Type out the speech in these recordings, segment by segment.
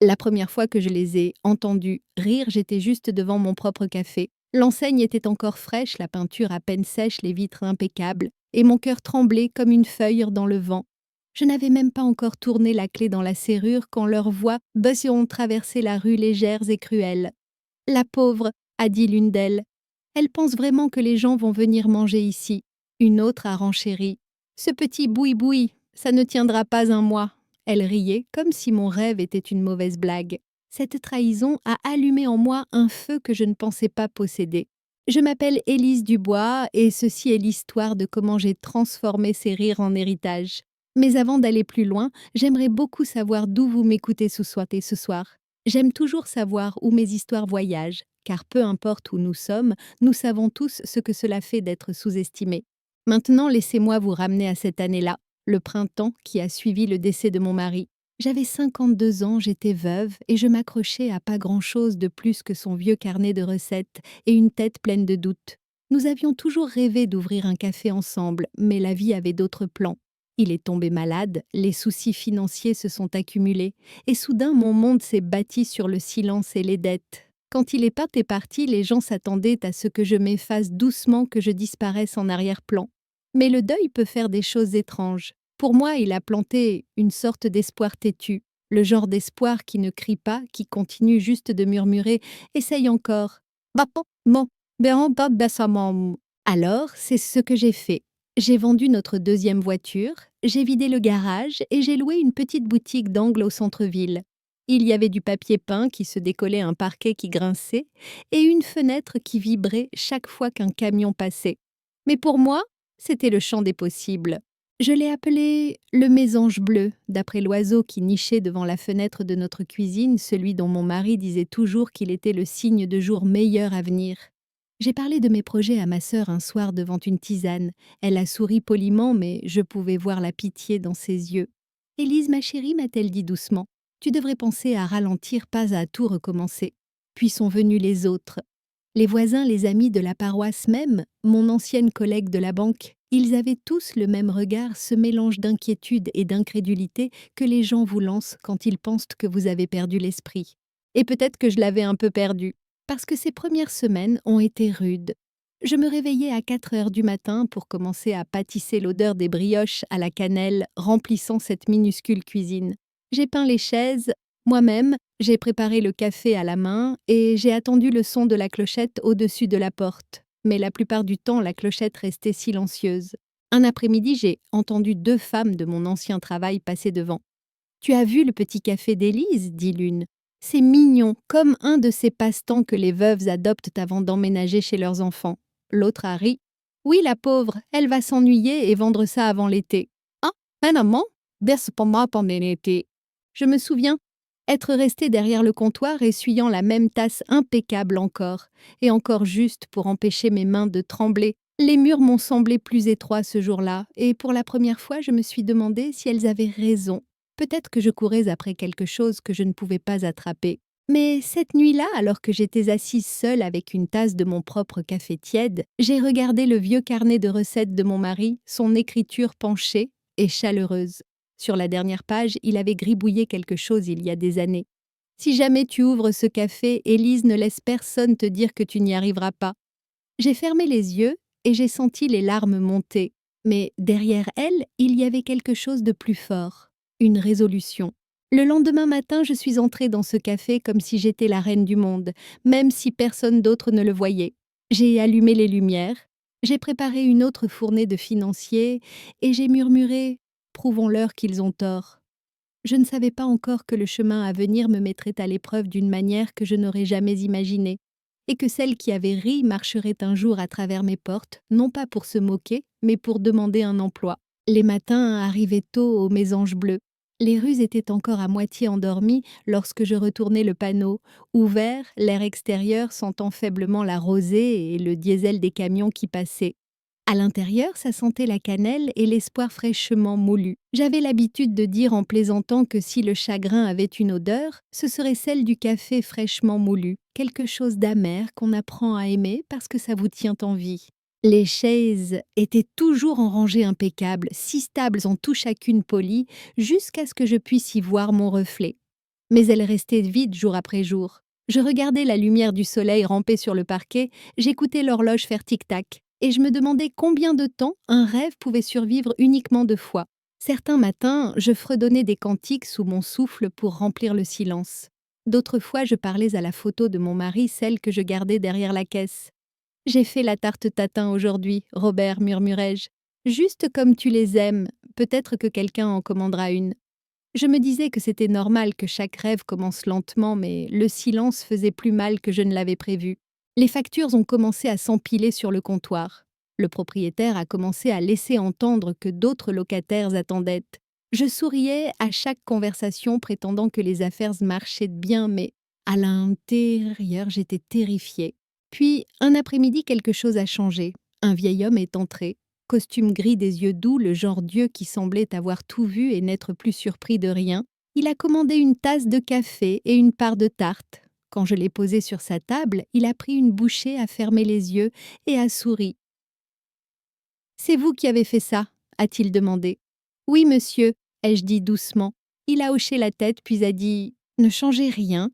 La première fois que je les ai entendus rire, j'étais juste devant mon propre café. L'enseigne était encore fraîche, la peinture à peine sèche, les vitres impeccables, et mon cœur tremblait comme une feuille dans le vent. Je n'avais même pas encore tourné la clé dans la serrure quand leurs voix ont traversé la rue légères et cruelles. La pauvre, a dit l'une d'elles. Elle pense vraiment que les gens vont venir manger ici. Une autre a renchéri. Ce petit boui-boui, ça ne tiendra pas un mois. Elle riait comme si mon rêve était une mauvaise blague. Cette trahison a allumé en moi un feu que je ne pensais pas posséder. Je m'appelle Élise Dubois et ceci est l'histoire de comment j'ai transformé ces rires en héritage. Mais avant d'aller plus loin, j'aimerais beaucoup savoir d'où vous m'écoutez ce soir. J'aime toujours savoir où mes histoires voyagent, car peu importe où nous sommes, nous savons tous ce que cela fait d'être sous-estimé. Maintenant, laissez-moi vous ramener à cette année-là, le printemps qui a suivi le décès de mon mari. J'avais 52 ans, j'étais veuve et je m'accrochais à pas grand-chose de plus que son vieux carnet de recettes et une tête pleine de doutes. Nous avions toujours rêvé d'ouvrir un café ensemble, mais la vie avait d'autres plans. Il est tombé malade, les soucis financiers se sont accumulés, et soudain mon monde s'est bâti sur le silence et les dettes. Quand il est parti, les gens s'attendaient à ce que je m'efface doucement, que je disparaisse en arrière-plan. Mais le deuil peut faire des choses étranges. Pour moi, il a planté une sorte d'espoir têtu, le genre d'espoir qui ne crie pas, qui continue juste de murmurer « Essaye encore ». Alors, c'est ce que j'ai fait. J'ai vendu notre deuxième voiture, j'ai vidé le garage et j'ai loué une petite boutique d'angle au centre-ville. Il y avait du papier peint qui se décollait, un parquet qui grinçait et une fenêtre qui vibrait chaque fois qu'un camion passait. Mais pour moi, c'était le champ des possibles. Je l'ai appelé le mésange bleu, d'après l'oiseau qui nichait devant la fenêtre de notre cuisine, celui dont mon mari disait toujours qu'il était le signe de jour meilleur à venir. J'ai parlé de mes projets à ma sœur un soir devant une tisane. Elle a souri poliment, mais je pouvais voir la pitié dans ses yeux. « Élise, ma chérie, m'a-t-elle dit doucement, tu devrais penser à ralentir, pas à tout recommencer. » Puis sont venus les autres. Les voisins, les amis de la paroisse même, mon ancienne collègue de la banque, ils avaient tous le même regard, ce mélange d'inquiétude et d'incrédulité que les gens vous lancent quand ils pensent que vous avez perdu l'esprit. Et peut-être que je l'avais un peu perdu, parce que ces premières semaines ont été rudes. Je me réveillais à 4 heures du matin pour commencer à pâtisser l'odeur des brioches à la cannelle remplissant cette minuscule cuisine. J'ai peint les chaises, moi-même, j'ai préparé le café à la main et j'ai attendu le son de la clochette au-dessus de la porte. Mais la plupart du temps, la clochette restait silencieuse. Un après-midi, j'ai entendu 2 femmes de mon ancien travail passer devant. « Tu as vu le petit café d'Élise ?» dit l'une. « C'est mignon, comme un de ces passe-temps que les veuves adoptent avant d'emménager chez leurs enfants. » L'autre a ri. « Oui, la pauvre, elle va s'ennuyer et vendre ça avant l'été. »« Ah, un amant? Berce pour moi pendant l'été. » Je me souviens être restée derrière le comptoir essuyant la même tasse impeccable encore, et encore juste pour empêcher mes mains de trembler. Les murs m'ont semblé plus étroits ce jour-là, et pour la première fois je me suis demandé si elles avaient raison. Peut-être que je courais après quelque chose que je ne pouvais pas attraper. Mais cette nuit-là, alors que j'étais assise seule avec une tasse de mon propre café tiède, j'ai regardé le vieux carnet de recettes de mon mari, son écriture penchée et chaleureuse. Sur la dernière page, il avait gribouillé quelque chose il y a des années. « Si jamais tu ouvres ce café, Élise ne laisse personne te dire que tu n'y arriveras pas. » J'ai fermé les yeux et j'ai senti les larmes monter. Mais derrière elles, il y avait quelque chose de plus fort. Une résolution. Le lendemain matin, je suis entrée dans ce café comme si j'étais la reine du monde, même si personne d'autre ne le voyait. J'ai allumé les lumières, j'ai préparé une autre fournée de financiers et j'ai murmuré « Prouvons-leur qu'ils ont tort ». Je ne savais pas encore que le chemin à venir me mettrait à l'épreuve d'une manière que je n'aurais jamais imaginée, et que celle qui avait ri marcherait un jour à travers mes portes, non pas pour se moquer, mais pour demander un emploi. Les matins arrivaient tôt aux mésanges bleus. Les rues étaient encore à moitié endormies lorsque je retournai le panneau, ouvert, l'air extérieur sentant faiblement la rosée et le diesel des camions qui passaient. À l'intérieur, ça sentait la cannelle et l'espoir fraîchement moulu. J'avais l'habitude de dire en plaisantant que si le chagrin avait une odeur, ce serait celle du café fraîchement moulu, quelque chose d'amer qu'on apprend à aimer parce que ça vous tient en vie. Les chaises étaient toujours en rangée impeccable, 6 tables en tout chacune polies, jusqu'à ce que je puisse y voir mon reflet. Mais elle restait vide jour après jour. Je regardais la lumière du soleil ramper sur le parquet, j'écoutais l'horloge faire tic-tac, et je me demandais combien de temps un rêve pouvait survivre uniquement 2 fois. Certains matins, je fredonnais des cantiques sous mon souffle pour remplir le silence. D'autres fois, je parlais à la photo de mon mari, celle que je gardais derrière la caisse. J'ai fait la tarte tatin aujourd'hui, Robert, murmurai-je. Juste comme tu les aimes, peut-être que quelqu'un en commandera une. Je me disais que c'était normal que chaque rêve commence lentement, mais le silence faisait plus mal que je ne l'avais prévu. Les factures ont commencé à s'empiler sur le comptoir. Le propriétaire a commencé à laisser entendre que d'autres locataires attendaient. Je souriais à chaque conversation prétendant que les affaires marchaient bien, mais à l'intérieur, j'étais terrifiée. Puis, un après-midi, quelque chose a changé. Un vieil homme est entré, costume gris des yeux doux, le genre Dieu qui semblait avoir tout vu et n'être plus surpris de rien. Il a commandé une tasse de café et une part de tarte. Quand je l'ai posée sur sa table, il a pris une bouchée, a fermé les yeux et a souri. C'est vous qui avez fait ça, a-t-il demandé. Oui, monsieur, ai-je dit doucement. Il a hoché la tête puis a dit ne changez rien.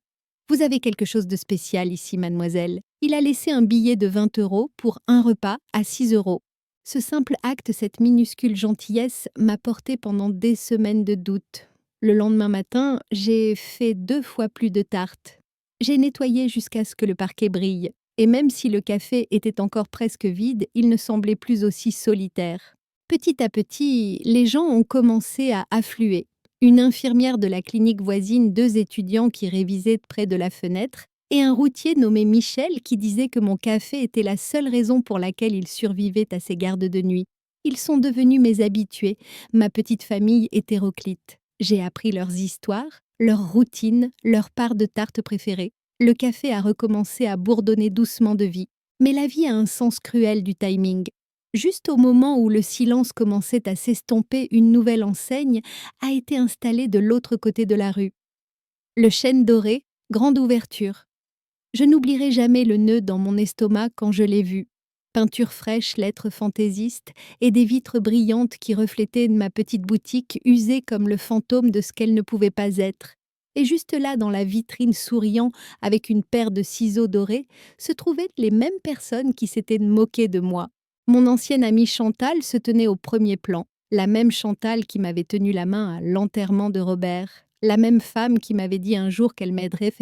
Vous avez quelque chose de spécial ici, mademoiselle. Il a laissé un billet de 20 € pour un repas à 6 €. Ce simple acte, cette minuscule gentillesse, m'a porté pendant des semaines de doute. Le lendemain matin, j'ai fait 2 fois plus de tartes. J'ai nettoyé jusqu'à ce que le parquet brille. Et même si le café était encore presque vide, il ne semblait plus aussi solitaire. Petit à petit, les gens ont commencé à affluer. Une infirmière de la clinique voisine, 2 étudiants qui révisaient près de la fenêtre, et un routier nommé Michel qui disait que mon café était la seule raison pour laquelle il survivait à ses gardes de nuit. Ils sont devenus mes habitués, ma petite famille hétéroclite. J'ai appris leurs histoires, leurs routines, leurs parts de tarte préférées. Le café a recommencé à bourdonner doucement de vie. Mais la vie a un sens cruel du timing. Juste au moment où le silence commençait à s'estomper, une nouvelle enseigne a été installée de l'autre côté de la rue. Le chêne doré, grande ouverture. Je n'oublierai jamais le nœud dans mon estomac quand je l'ai vu. Peinture fraîche, lettres fantaisistes et des vitres brillantes qui reflétaient ma petite boutique usée comme le fantôme de ce qu'elle ne pouvait pas être. Et juste là, dans la vitrine souriant avec une paire de ciseaux dorés, se trouvaient les mêmes personnes qui s'étaient moquées de moi. Mon ancienne amie Chantal se tenait au premier plan, la même Chantal qui m'avait tenu la main à l'enterrement de Robert. La même femme qui m'avait dit un jour qu'elle m'aiderait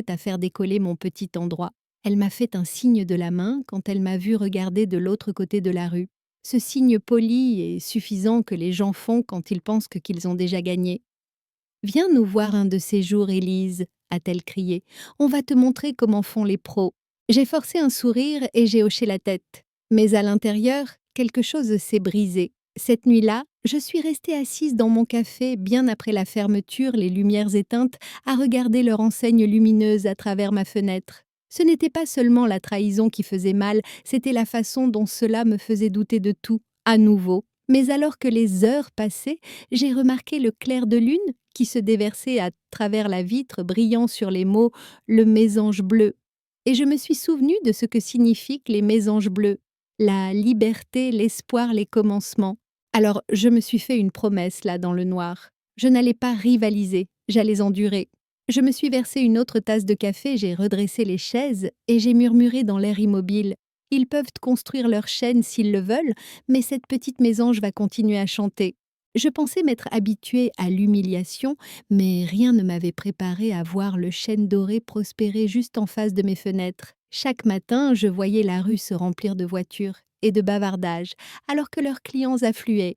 à faire décoller mon petit endroit. Elle m'a fait un signe de la main quand elle m'a vu regarder de l'autre côté de la rue. Ce signe poli et suffisant que les gens font quand ils pensent qu'ils ont déjà gagné. « Viens nous voir un de ces jours, Élise », a-t-elle crié. « On va te montrer comment font les pros. » J'ai forcé un sourire et j'ai hoché la tête. Mais à l'intérieur, quelque chose s'est brisé. Cette nuit-là, je suis restée assise dans mon café bien après la fermeture, les lumières éteintes, à regarder leur enseigne lumineuse à travers ma fenêtre. Ce n'était pas seulement la trahison qui faisait mal, c'était la façon dont cela me faisait douter de tout, à nouveau. Mais alors que les heures passaient, j'ai remarqué le clair de lune qui se déversait à travers la vitre, brillant sur les mots « le mésange bleu ». Et je me suis souvenue de ce que signifient les mésanges bleus. La liberté, l'espoir, les commencements. Alors, je me suis fait une promesse, là, dans le noir. Je n'allais pas rivaliser, j'allais endurer. Je me suis versé une autre tasse de café, j'ai redressé les chaises et j'ai murmuré dans l'air immobile. Ils peuvent construire leur chaîne s'ils le veulent, mais cette petite mésange va continuer à chanter. Je pensais m'être habituée à l'humiliation, mais rien ne m'avait préparée à voir le chêne doré prospérer juste en face de mes fenêtres. Chaque matin, je voyais la rue se remplir de voitures et de bavardages, alors que leurs clients affluaient.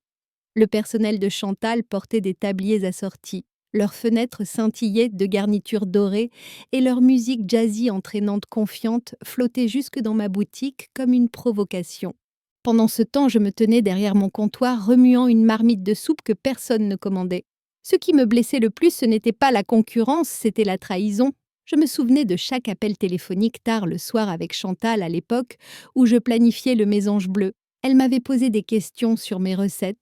Le personnel de Chantal portait des tabliers assortis. Leurs fenêtres scintillaient de garnitures dorées et leur musique jazzy entraînante confiante flottait jusque dans ma boutique comme une provocation. Pendant ce temps, je me tenais derrière mon comptoir remuant une marmite de soupe que personne ne commandait. Ce qui me blessait le plus, ce n'était pas la concurrence, c'était la trahison. Je me souvenais de chaque appel téléphonique tard le soir avec Chantal à l'époque où je planifiais le mésange bleu. Elle m'avait posé des questions sur mes recettes,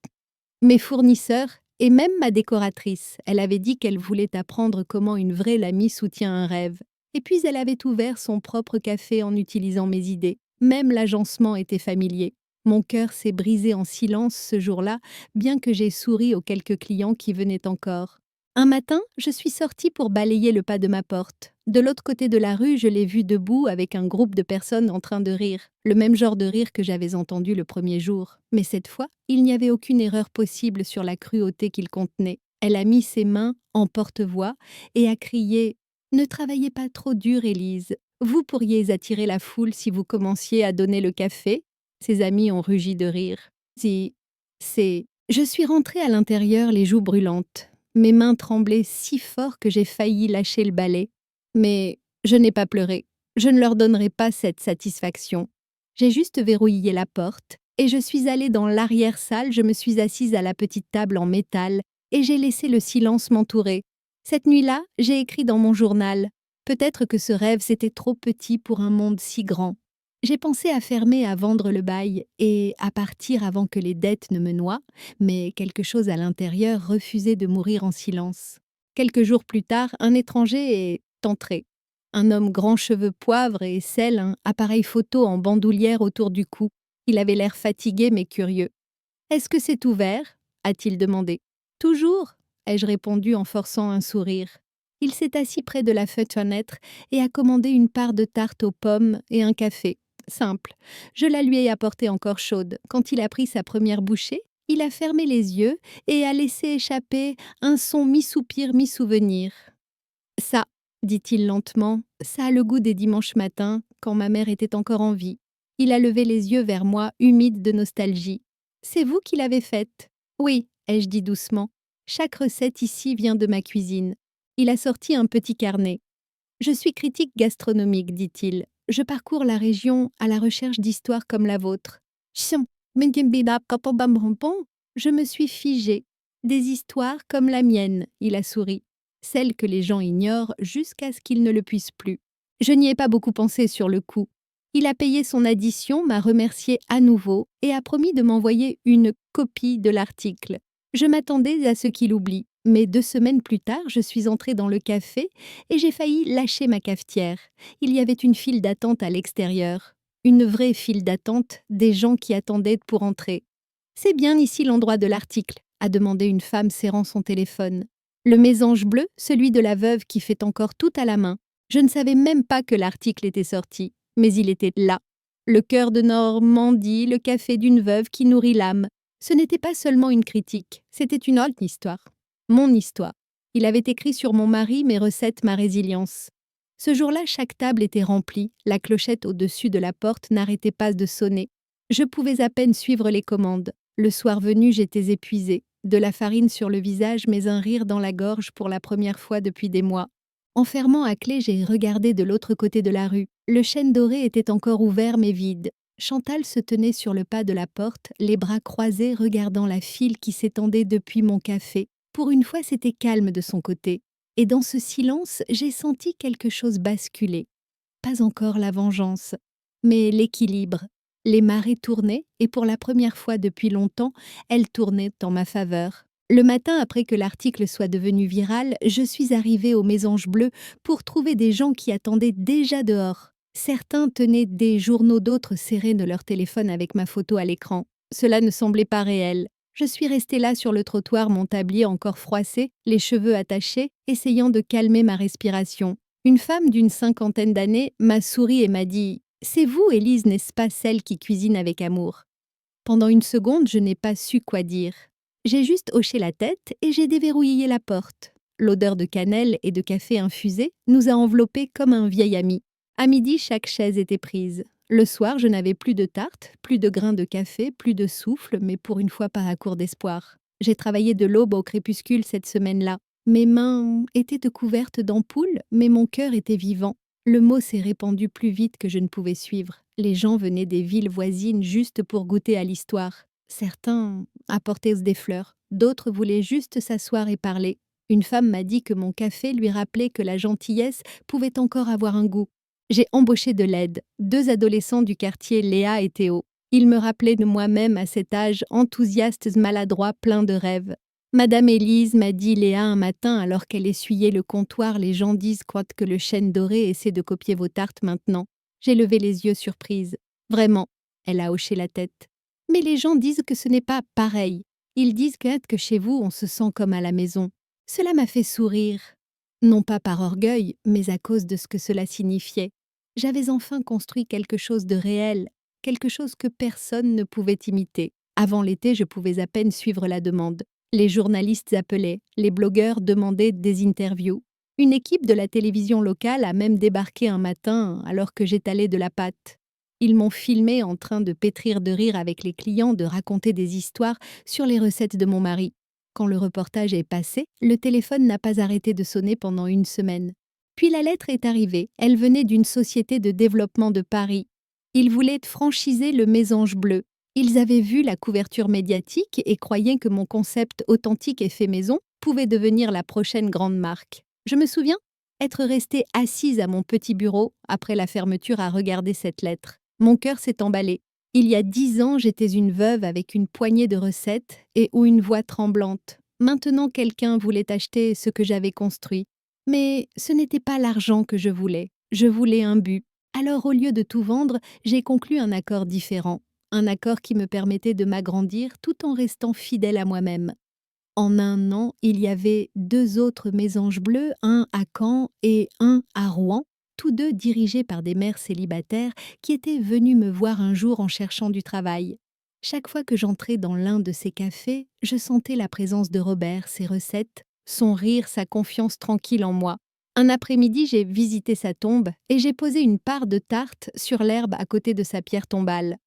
mes fournisseurs et même ma décoratrice. Elle avait dit qu'elle voulait apprendre comment une vraie Lamie soutient un rêve. Et puis elle avait ouvert son propre café en utilisant mes idées. Même l'agencement était familier. Mon cœur s'est brisé en silence ce jour-là, bien que j'ai souri aux quelques clients qui venaient encore. Un matin, je suis sortie pour balayer le pas de ma porte. De l'autre côté de la rue, je l'ai vu debout avec un groupe de personnes en train de rire. Le même genre de rire que j'avais entendu le premier jour. Mais cette fois, il n'y avait aucune erreur possible sur la cruauté qu'il contenait. Elle a mis ses mains en porte-voix et a crié « Ne travaillez pas trop dur, Élise. Vous pourriez attirer la foule si vous commenciez à donner le café. » Ses amis ont rugi de rire. Si, c'est... Je suis rentrée à l'intérieur les joues brûlantes. Mes mains tremblaient si fort que j'ai failli lâcher le balai. Mais je n'ai pas pleuré. Je ne leur donnerai pas cette satisfaction. J'ai juste verrouillé la porte et je suis allée dans l'arrière-salle, je me suis assise à la petite table en métal et j'ai laissé le silence m'entourer. Cette nuit-là, j'ai écrit dans mon journal. Peut-être que ce rêve c'était trop petit pour un monde si grand. J'ai pensé à fermer, à vendre le bail et à partir avant que les dettes ne me noient, mais quelque chose à l'intérieur refusait de mourir en silence. Quelques jours plus tard, un étranger est entré. Un homme grand cheveux poivre et sel, un appareil photo en bandoulière autour du cou. Il avait l'air fatigué mais curieux. « Est-ce que c'est ouvert » a-t-il demandé. « Toujours » ai-je répondu en forçant un sourire. Il s'est assis près de la fenêtre et a commandé une part de tarte aux pommes et un café. Simple. Je la lui ai apportée encore chaude. Quand il a pris sa première bouchée, il a fermé les yeux et a laissé échapper un son mi-soupir, mi-souvenir. « Ça, dit-il lentement, ça a le goût des dimanches matins, quand ma mère était encore en vie. » Il a levé les yeux vers moi, humide de nostalgie. « C'est vous qui l'avez faite ?»« Oui, ai-je dit doucement. Chaque recette ici vient de ma cuisine. » Il a sorti un petit carnet. « Je suis critique gastronomique, dit-il. Je parcours la région à la recherche d'histoires comme la vôtre. » Je me suis figée. Des histoires comme la mienne, il a souri. Celles que les gens ignorent jusqu'à ce qu'ils ne le puissent plus. Je n'y ai pas beaucoup pensé sur le coup. Il a payé son addition, m'a remercié à nouveau et a promis de m'envoyer une copie de l'article. Je m'attendais à ce qu'il oublie, mais 2 semaines plus tard, je suis entrée dans le café et j'ai failli lâcher ma cafetière. Il y avait une file d'attente à l'extérieur. Une vraie file d'attente, des gens qui attendaient pour entrer. « C'est bien ici l'endroit de l'article » a demandé une femme serrant son téléphone. Le mésange bleu, celui de la veuve qui fait encore tout à la main. Je ne savais même pas que l'article était sorti, mais il était là. Le cœur de Normandie, le café d'une veuve qui nourrit l'âme. Ce n'était pas seulement une critique, c'était une autre histoire. Mon histoire. Il avait écrit sur mon mari, mes recettes, ma résilience. Ce jour-là, chaque table était remplie, la clochette au-dessus de la porte n'arrêtait pas de sonner. Je pouvais à peine suivre les commandes. Le soir venu, j'étais épuisée. De la farine sur le visage, mais un rire dans la gorge pour la première fois depuis des mois. En fermant à clé, j'ai regardé de l'autre côté de la rue. Le chêne doré était encore ouvert mais vide. Chantal se tenait sur le pas de la porte, les bras croisés regardant la file qui s'étendait depuis mon café. Pour une fois, c'était calme de son côté. Et dans ce silence, j'ai senti quelque chose basculer. Pas encore la vengeance, mais l'équilibre. Les marées tournaient, et pour la première fois depuis longtemps, elles tournaient en ma faveur. Le matin, après que l'article soit devenu viral, je suis arrivée aux Mésanges Bleues pour trouver des gens qui attendaient déjà dehors. Certains tenaient des journaux, d'autres serraient de leur téléphone avec ma photo à l'écran. Cela ne semblait pas réel. Je suis restée là sur le trottoir, mon tablier encore froissé, les cheveux attachés, essayant de calmer ma respiration. Une femme d'une 50aine d'années m'a souri et m'a dit « C'est vous, Élise, n'est-ce pas celle qui cuisine avec amour ?» Pendant une seconde, je n'ai pas su quoi dire. J'ai juste hoché la tête et j'ai déverrouillé la porte. L'odeur de cannelle et de café infusé nous a enveloppés comme un vieil ami. À midi, chaque chaise était prise. Le soir, je n'avais plus de tarte, plus de grains de café, plus de souffle, mais pour une fois pas à court d'espoir. J'ai travaillé de l'aube au crépuscule cette semaine-là. Mes mains étaient couvertes d'ampoules, mais mon cœur était vivant. Le mot s'est répandu plus vite que je ne pouvais suivre. Les gens venaient des villes voisines juste pour goûter à l'histoire. Certains apportaient des fleurs, d'autres voulaient juste s'asseoir et parler. Une femme m'a dit que mon café lui rappelait que la gentillesse pouvait encore avoir un goût. J'ai embauché de l'aide, 2 adolescents du quartier, Léa et Théo. Ils me rappelaient de moi-même à cet âge, enthousiastes, maladroits, pleins de rêves. Madame Élise, m'a dit Léa un matin alors qu'elle essuyait le comptoir, les gens disent que le chêne doré essaie de copier vos tartes maintenant. J'ai levé les yeux surprise. Vraiment, elle a hoché la tête. Mais les gens disent que ce n'est pas pareil. Ils disent que chez vous, on se sent comme à la maison. Cela m'a fait sourire. Non pas par orgueil, mais à cause de ce que cela signifiait. J'avais enfin construit quelque chose de réel, quelque chose que personne ne pouvait imiter. Avant l'été, je pouvais à peine suivre la demande. Les journalistes appelaient, les blogueurs demandaient des interviews. Une équipe de la télévision locale a même débarqué un matin alors que j'étalais de la pâte. Ils m'ont filmé en train de pétrir de rire avec les clients, de raconter des histoires sur les recettes de mon mari. Quand le reportage est passé, le téléphone n'a pas arrêté de sonner pendant une semaine. Puis la lettre est arrivée. Elle venait d'une société de développement de Paris. Ils voulaient franchiser le Mésange Bleu. Ils avaient vu la couverture médiatique et croyaient que mon concept authentique et fait maison pouvait devenir la prochaine grande marque. Je me souviens être restée assise à mon petit bureau après la fermeture à regarder cette lettre. Mon cœur s'est emballé. Il y a 10 ans, j'étais une veuve avec une poignée de recettes et ou une voix tremblante. Maintenant, quelqu'un voulait acheter ce que j'avais construit. Mais ce n'était pas l'argent que je voulais un but. Alors, au lieu de tout vendre, j'ai conclu un accord différent. Un accord qui me permettait de m'agrandir tout en restant fidèle à moi-même. En un an, il y avait 2 autres mésanges bleus, un à Caen et un à Rouen, tous deux dirigés par des mères célibataires qui étaient venues me voir un jour en cherchant du travail. Chaque fois que j'entrais dans l'un de ces cafés, je sentais la présence de Robert, ses recettes, son rire, sa confiance tranquille en moi. Un après-midi, j'ai visité sa tombe et j'ai posé une part de tarte sur l'herbe à côté de sa pierre tombale.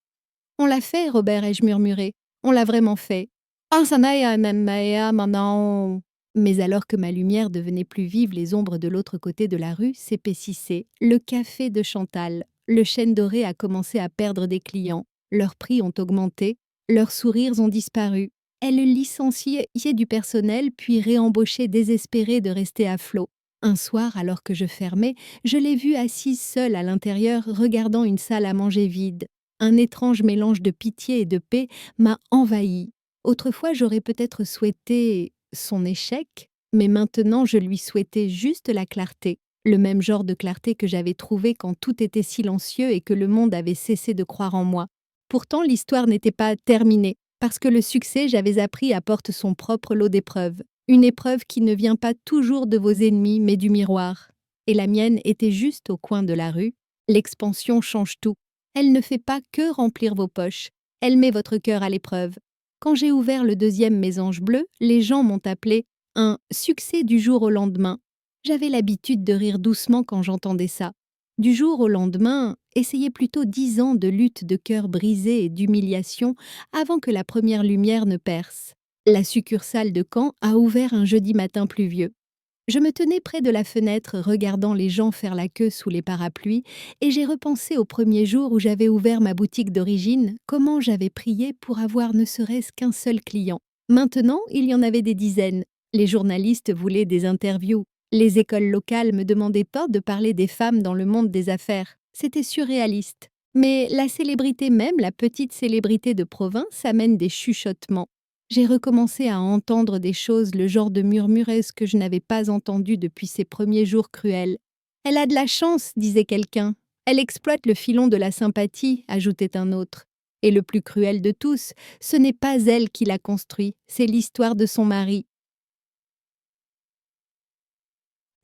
On l'a fait, Robert, ai-je murmuré. On l'a vraiment fait. Ah, ça n'a maintenant. Mais alors que ma lumière devenait plus vive, les ombres de l'autre côté de la rue s'épaississaient. Le café de Chantal, le chêne doré a commencé à perdre des clients. Leurs prix ont augmenté, leurs sourires ont disparu. Elle licenciait du personnel, puis réembauchait désespérée de rester à flot. Un soir, alors que je fermais, je l'ai vue assise seule à l'intérieur, regardant une salle à manger vide. Un étrange mélange de pitié et de paix m'a envahi. Autrefois, j'aurais peut-être souhaité son échec, mais maintenant je lui souhaitais juste la clarté, le même genre de clarté que j'avais trouvé quand tout était silencieux et que le monde avait cessé de croire en moi. Pourtant, l'histoire n'était pas terminée, parce que le succès, j'avais appris, apporte son propre lot d'épreuves. Une épreuve qui ne vient pas toujours de vos ennemis, mais du miroir. Et la mienne était juste au coin de la rue. L'expansion change tout. Elle ne fait pas que remplir vos poches, elle met votre cœur à l'épreuve. Quand j'ai ouvert le deuxième mésange bleu, les gens m'ont appelé un succès du jour au lendemain. J'avais l'habitude de rire doucement quand j'entendais ça. Du jour au lendemain, essayez plutôt 10 ans de lutte de cœur brisé et d'humiliation avant que la première lumière ne perce. La succursale de Caen a ouvert un jeudi matin pluvieux. Je me tenais près de la fenêtre regardant les gens faire la queue sous les parapluies et j'ai repensé au premier jour où j'avais ouvert ma boutique d'origine, comment j'avais prié pour avoir ne serait-ce qu'un seul client. Maintenant, il y en avait des dizaines. Les journalistes voulaient des interviews. Les écoles locales me demandaient pas de parler des femmes dans le monde des affaires. C'était surréaliste. Mais la célébrité même, la petite célébrité de province, amène des chuchotements. J'ai recommencé à entendre des choses, le genre de murmuresque que je n'avais pas entendu depuis ces premiers jours cruels. « Elle a de la chance », disait quelqu'un. « Elle exploite le filon de la sympathie », ajoutait un autre. Et le plus cruel de tous, ce n'est pas elle qui l'a construit, c'est l'histoire de son mari.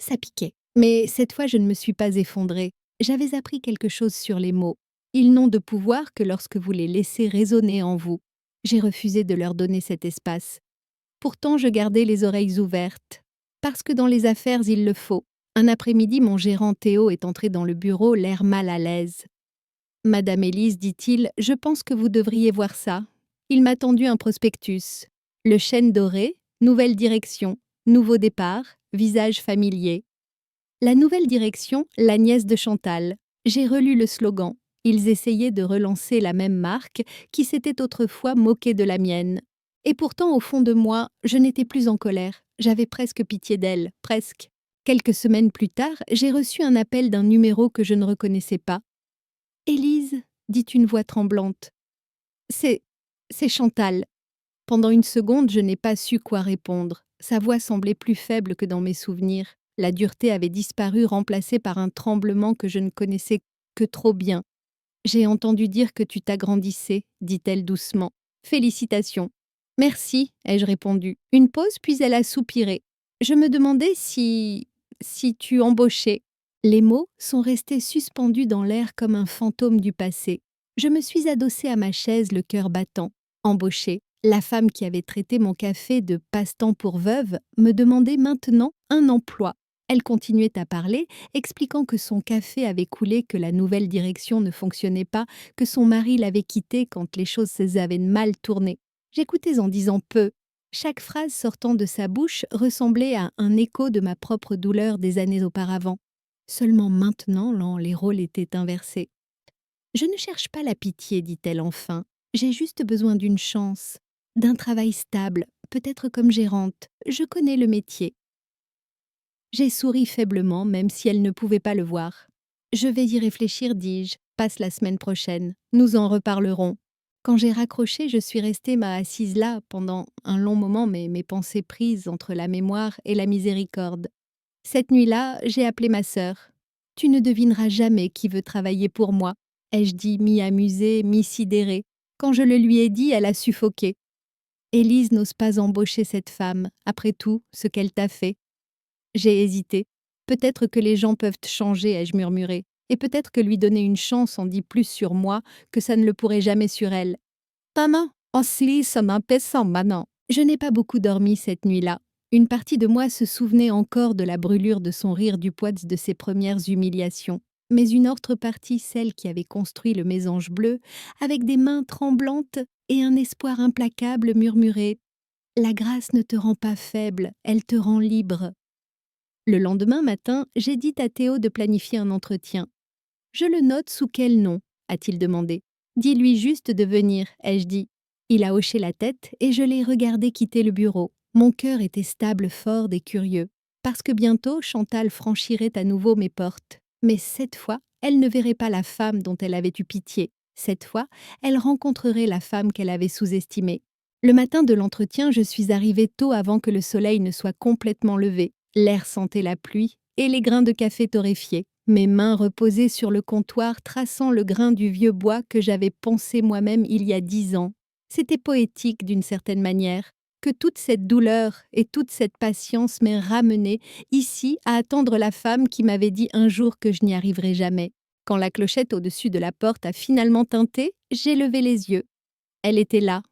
Ça piquait. Mais cette fois, je ne me suis pas effondrée. J'avais appris quelque chose sur les mots. Ils n'ont de pouvoir que lorsque vous les laissez résonner en vous. J'ai refusé de leur donner cet espace. Pourtant, je gardais les oreilles ouvertes. Parce que dans les affaires, il le faut. Un après-midi, mon gérant Théo est entré dans le bureau, l'air mal à l'aise. « Madame Élise, dit-il, je pense que vous devriez voir ça. » Il m'a tendu un prospectus. Le chêne doré, nouvelle direction, nouveau départ, visage familier. La nouvelle direction, la nièce de Chantal. J'ai relu le slogan. Ils essayaient de relancer la même marque qui s'était autrefois moquée de la mienne. Et pourtant, au fond de moi, je n'étais plus en colère. J'avais presque pitié d'elle, presque. Quelques semaines plus tard, j'ai reçu un appel d'un numéro que je ne reconnaissais pas. « Élise » dit une voix tremblante. « C'est Chantal. » Pendant une seconde, je n'ai pas su quoi répondre. Sa voix semblait plus faible que dans mes souvenirs. La dureté avait disparu, remplacée par un tremblement que je ne connaissais que trop bien. « J'ai entendu dire que tu t'agrandissais, » dit-elle doucement. « Félicitations. »« Merci, ai-je répondu. Une pause, puis elle a soupiré. Je me demandais si tu embauchais. Les mots sont restés suspendus dans l'air comme un fantôme du passé. Je me suis adossée à ma chaise, le cœur battant. Embaucher. La femme qui avait traité mon café de passe-temps pour veuve me demandait maintenant un emploi. Elle continuait à parler, expliquant que son café avait coulé, que la nouvelle direction ne fonctionnait pas, que son mari l'avait quittée quand les choses avaient mal tourné. J'écoutais en disant peu. Chaque phrase sortant de sa bouche ressemblait à un écho de ma propre douleur des années auparavant. Seulement maintenant, les rôles étaient inversés. Je ne cherche pas la pitié, dit-elle enfin. J'ai juste besoin d'une chance, d'un travail stable, peut-être comme gérante. Je connais le métier. J'ai souri faiblement, même si elle ne pouvait pas le voir. Je vais y réfléchir, dis-je. Passe la semaine prochaine. Nous en reparlerons. Quand j'ai raccroché, je suis restée assise là pendant un long moment, mais mes pensées prises entre la mémoire et la miséricorde. Cette nuit-là, j'ai appelé ma sœur. Tu ne devineras jamais qui veut travailler pour moi, ai-je dit, mi-amusée, mi-sidérée. Quand je le lui ai dit, elle a suffoqué. Élise n'ose pas embaucher cette femme, après tout, ce qu'elle t'a fait. J'ai hésité. Peut-être que les gens peuvent changer, ai-je murmuré. Et peut-être que lui donner une chance en dit plus sur moi que ça ne le pourrait jamais sur elle. Maman, aussi, ça m'empêche maintenant. Je n'ai pas beaucoup dormi cette nuit-là. Une partie de moi se souvenait encore de la brûlure de son rire du poids de ses premières humiliations. Mais une autre partie, celle qui avait construit le mésange bleu, avec des mains tremblantes et un espoir implacable, murmurait « La grâce ne te rend pas faible, elle te rend libre ». Le lendemain matin, j'ai dit à Théo de planifier un entretien. « Je le note sous quel nom ?» a-t-il demandé. « Dis-lui juste de venir », ai-je dit. Il a hoché la tête et je l'ai regardé quitter le bureau. Mon cœur était stable, fort et curieux. Parce que bientôt, Chantal franchirait à nouveau mes portes. Mais cette fois, elle ne verrait pas la femme dont elle avait eu pitié. Cette fois, elle rencontrerait la femme qu'elle avait sous-estimée. Le matin de l'entretien, je suis arrivée tôt avant que le soleil ne soit complètement levé. L'air sentait la pluie et les grains de café torréfiés. Mes mains reposaient sur le comptoir, traçant le grain du vieux bois que j'avais poncé moi-même il y a 10 ans. C'était poétique d'une certaine manière, que toute cette douleur et toute cette patience m'aient ramenée ici à attendre la femme qui m'avait dit un jour que je n'y arriverais jamais. Quand la clochette au-dessus de la porte a finalement tinté, j'ai levé les yeux. Elle était là,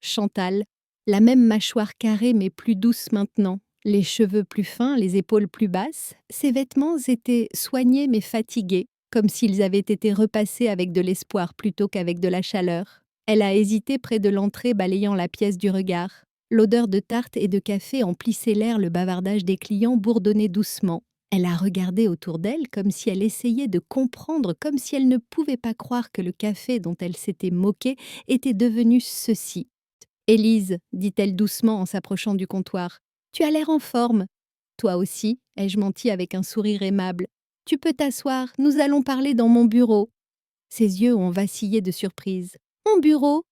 Chantal, la même mâchoire carrée mais plus douce maintenant. Les cheveux plus fins, les épaules plus basses, ses vêtements étaient soignés mais fatigués, comme s'ils avaient été repassés avec de l'espoir plutôt qu'avec de la chaleur. Elle a hésité près de l'entrée, balayant la pièce du regard. L'odeur de tarte et de café emplissait l'air, le bavardage des clients bourdonnait doucement. Elle a regardé autour d'elle comme si elle essayait de comprendre, comme si elle ne pouvait pas croire que le café dont elle s'était moquée était devenu ceci. « Élise, dit-elle doucement en s'approchant du comptoir, tu as l'air en forme. Toi aussi, ai-je menti avec un sourire aimable. Tu peux t'asseoir, nous allons parler dans mon bureau. Ses yeux ont vacillé de surprise. Mon bureau?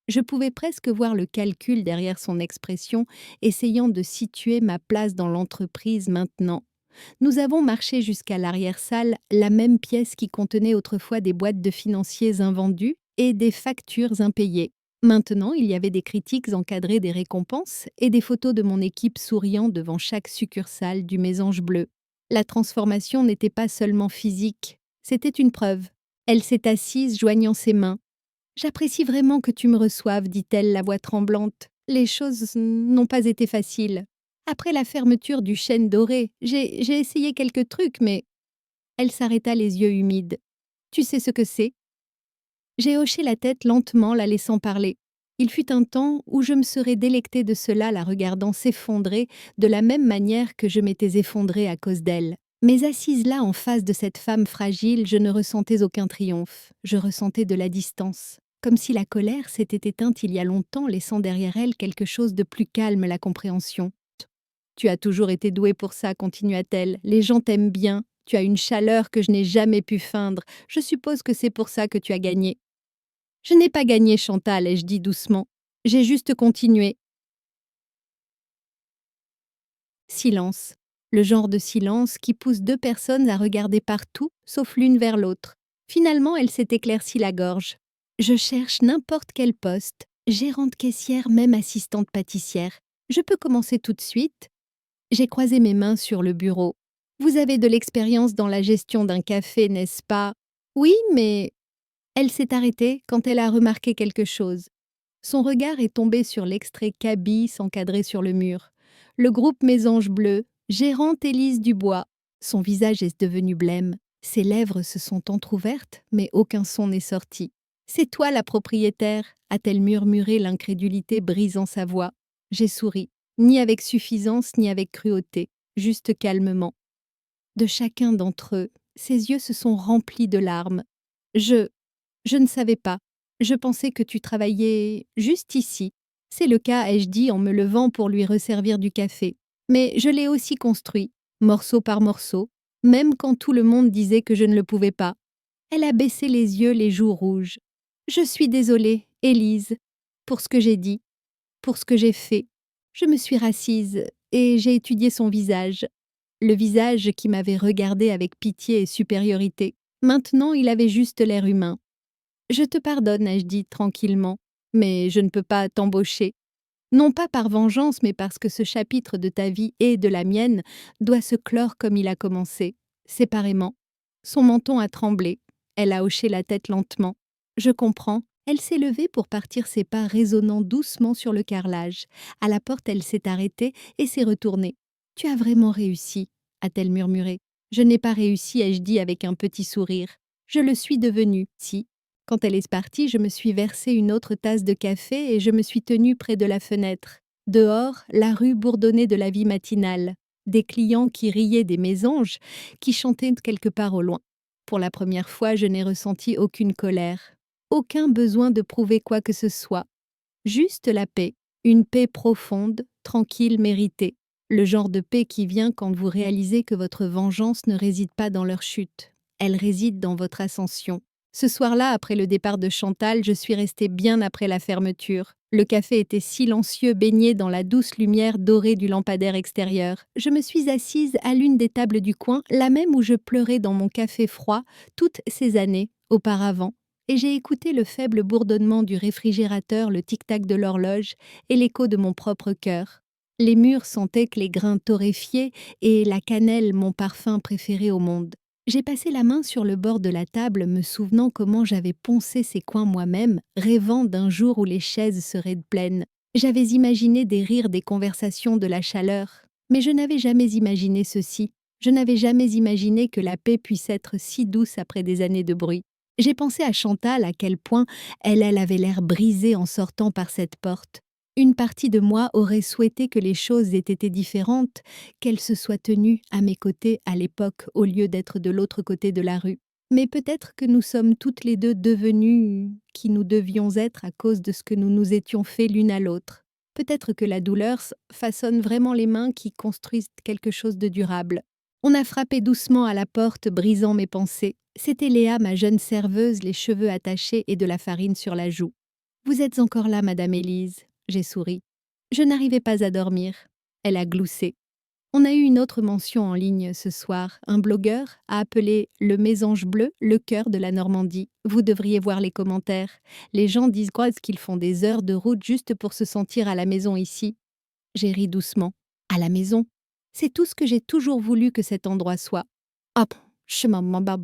Je pouvais presque voir le calcul derrière son expression, essayant de situer ma place dans l'entreprise maintenant. Nous avons marché jusqu'à l'arrière-salle, la même pièce qui contenait autrefois des boîtes de financiers invendus et des factures impayées. Maintenant, il y avait des critiques encadrées des récompenses et des photos de mon équipe souriant devant chaque succursale du Mésange bleu. La transformation n'était pas seulement physique, c'était une preuve. Elle s'est assise, joignant ses mains. « J'apprécie vraiment que tu me reçoives, dit-elle, la voix tremblante. Les choses n'ont pas été faciles. Après la fermeture du chêne doré, j'ai essayé quelques trucs, mais… » Elle s'arrêta, les yeux humides. « Tu sais ce que c'est ?» J'ai hoché la tête lentement, la laissant parler. Il fut un temps où je me serais délectée de cela, la regardant s'effondrer de la même manière que je m'étais effondrée à cause d'elle. Mais assise là en face de cette femme fragile, je ne ressentais aucun triomphe. Je ressentais de la distance. Comme si la colère s'était éteinte il y a longtemps, laissant derrière elle quelque chose de plus calme, la compréhension. « Tu as toujours été douée pour ça, continua-t-elle. Les gens t'aiment bien. Tu as une chaleur que je n'ai jamais pu feindre. Je suppose que c'est pour ça que tu as gagné. » « Je n'ai pas gagné, Chantal, ai-je dit doucement. J'ai juste continué. » Silence. Le genre de silence qui pousse deux personnes à regarder partout, sauf l'une vers l'autre. Finalement, elle s'est éclaircie la gorge. « Je cherche n'importe quel poste, gérante caissière, même assistante pâtissière. Je peux commencer tout de suite. » J'ai croisé mes mains sur le bureau. Vous avez de l'expérience dans la gestion d'un café, n'est-ce pas? Oui, mais... Elle s'est arrêtée quand elle a remarqué quelque chose. Son regard est tombé sur l'extrait cabis encadré sur le mur. Le groupe Mésange Bleu, gérante Élise Dubois. Son visage est devenu blême. Ses lèvres se sont entr'ouvertes, mais aucun son n'est sorti. C'est toi la propriétaire, a-t-elle murmuré, l'incrédulité brisant sa voix. J'ai souri, ni avec suffisance ni avec cruauté, juste calmement. De chacun d'entre eux, ses yeux se sont remplis de larmes. Je ne savais pas. Je pensais que tu travaillais juste ici. C'est le cas, ai-je dit en me levant pour lui resservir du café. Mais je l'ai aussi construit, morceau par morceau, même quand tout le monde disait que je ne le pouvais pas. Elle a baissé les yeux, les joues rouges. Je suis désolée, Élise, pour ce que j'ai dit, pour ce que j'ai fait. Je me suis rassise et j'ai étudié son visage. Le visage qui m'avait regardé avec pitié et supériorité. Maintenant, il avait juste l'air humain. Je te pardonne, ai-je dit tranquillement, mais je ne peux pas t'embaucher. Non pas par vengeance, mais parce que ce chapitre de ta vie et de la mienne doit se clore comme il a commencé, séparément. Son menton a tremblé. Elle a hoché la tête lentement. Je comprends. Elle s'est levée pour partir, ses pas résonnant doucement sur le carrelage. À la porte, elle s'est arrêtée et s'est retournée. Tu as vraiment réussi, a-t-elle murmuré. Je n'ai pas réussi, ai-je dit avec un petit sourire. Je le suis devenue, si. Quand elle est partie, je me suis versé une autre tasse de café et je me suis tenue près de la fenêtre. Dehors, la rue bourdonnait de la vie matinale. Des clients qui riaient, des mésanges qui chantaient quelque part au loin. Pour la première fois, je n'ai ressenti aucune colère. Aucun besoin de prouver quoi que ce soit. Juste la paix. Une paix profonde, tranquille, méritée. Le genre de paix qui vient quand vous réalisez que votre vengeance ne réside pas dans leur chute. Elle réside dans votre ascension. Ce soir-là, après le départ de Chantal, je suis restée bien après la fermeture. Le café était silencieux, baigné dans la douce lumière dorée du lampadaire extérieur. Je me suis assise à l'une des tables du coin, la même où je pleurais dans mon café froid toutes ces années auparavant, et j'ai écouté le faible bourdonnement du réfrigérateur, le tic-tac de l'horloge et l'écho de mon propre cœur. Les murs sentaient que les grains torréfiés et la cannelle, mon parfum préféré au monde. J'ai passé la main sur le bord de la table, me souvenant comment j'avais poncé ces coins moi-même, rêvant d'un jour où les chaises seraient pleines. J'avais imaginé des rires, des conversations, de la chaleur. Mais je n'avais jamais imaginé ceci. Je n'avais jamais imaginé que la paix puisse être si douce après des années de bruit. J'ai pensé à Chantal, à quel point elle avait l'air brisée en sortant par cette porte. Une partie de moi aurait souhaité que les choses aient été différentes, qu'elle se soit tenue à mes côtés à l'époque au lieu d'être de l'autre côté de la rue. Mais peut-être que nous sommes toutes les deux devenues qui nous devions être à cause de ce que nous nous étions fait l'une à l'autre. Peut-être que la douleur façonne vraiment les mains qui construisent quelque chose de durable. On a frappé doucement à la porte, brisant mes pensées. C'était Léa, ma jeune serveuse, les cheveux attachés et de la farine sur la joue. « Vous êtes encore là, Madame Élise ?» J'ai souri. Je n'arrivais pas à dormir. Elle a gloussé. On a eu une autre mention en ligne ce soir. Un blogueur a appelé le Mésange Bleu le cœur de la Normandie. Vous devriez voir les commentaires. Les gens disent qu'ils font des heures de route juste pour se sentir à la maison ici. J'ai ri doucement. À la maison. C'est tout ce que j'ai toujours voulu que cet endroit soit. Hop, je m'en bats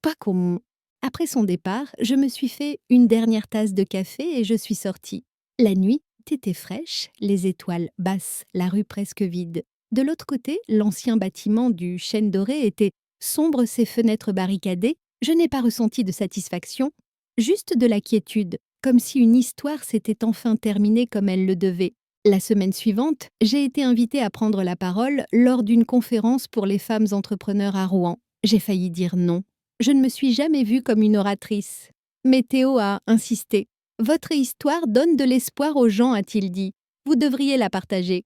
pas comme... Après son départ, je me suis fait une dernière tasse de café et je suis sortie. La nuit était fraîche, les étoiles basses, la rue presque vide. De l'autre côté, l'ancien bâtiment du Chêne Doré était sombre, ses fenêtres barricadées. Je n'ai pas ressenti de satisfaction, juste de la quiétude, comme si une histoire s'était enfin terminée comme elle le devait. La semaine suivante, j'ai été invitée à prendre la parole lors d'une conférence pour les femmes entrepreneurs à Rouen. J'ai failli dire non. Je ne me suis jamais vue comme une oratrice. Mais Théo a insisté. « Votre histoire donne de l'espoir aux gens, a-t-il dit. Vous devriez la partager. »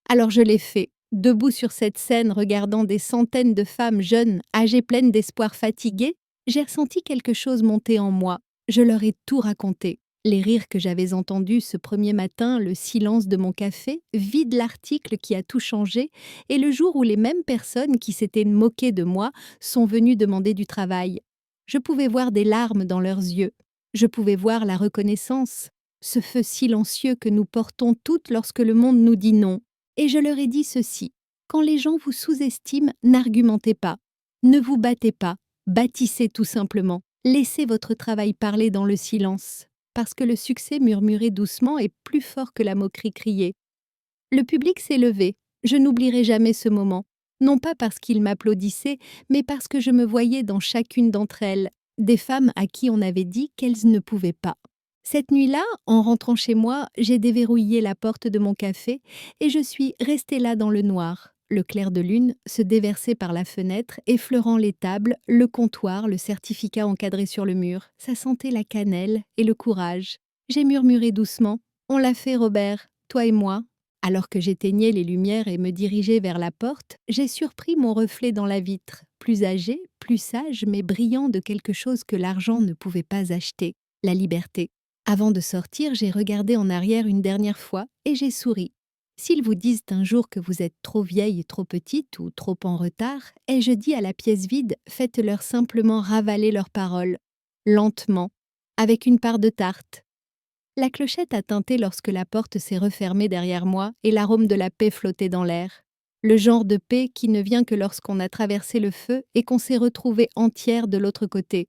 Alors je l'ai fait, debout sur cette scène, regardant des centaines de femmes jeunes, âgées, pleines d'espoir, fatiguées. J'ai ressenti quelque chose monter en moi. Je leur ai tout raconté. Les rires que j'avais entendus ce premier matin, le silence de mon café, vide l'article qui a tout changé, et le jour où les mêmes personnes qui s'étaient moquées de moi sont venues demander du travail. Je pouvais voir des larmes dans leurs yeux. Je pouvais voir la reconnaissance, ce feu silencieux que nous portons toutes lorsque le monde nous dit non. Et je leur ai dit ceci. Quand les gens vous sous-estiment, n'argumentez pas. Ne vous battez pas, bâtissez tout simplement. Laissez votre travail parler dans le silence, parce que le succès murmuré doucement est plus fort que la moquerie criée. Le public s'est levé. Je n'oublierai jamais ce moment, non pas parce qu'il m'applaudissait, mais parce que je me voyais dans chacune d'entre elles, des femmes à qui on avait dit qu'elles ne pouvaient pas. Cette nuit-là, en rentrant chez moi, j'ai déverrouillé la porte de mon café et je suis restée là dans le noir. Le clair de lune se déversait par la fenêtre, effleurant les tables, le comptoir, le certificat encadré sur le mur. Ça sentait la cannelle et le courage. J'ai murmuré doucement. On l'a fait, Robert, toi et moi. Alors que j'éteignais les lumières et me dirigeais vers la porte, j'ai surpris mon reflet dans la vitre, plus âgé, plus sage, mais brillant de quelque chose que l'argent ne pouvait pas acheter, la liberté. Avant de sortir, j'ai regardé en arrière une dernière fois et j'ai souri. S'ils vous disent un jour que vous êtes trop vieille et trop petite ou trop en retard, ai-je dit à la pièce vide, faites-leur simplement ravaler leurs paroles, lentement, avec une part de tarte. La clochette a tinté lorsque la porte s'est refermée derrière moi et l'arôme de la paix flottait dans l'air. Le genre de paix qui ne vient que lorsqu'on a traversé le feu et qu'on s'est retrouvé entière de l'autre côté.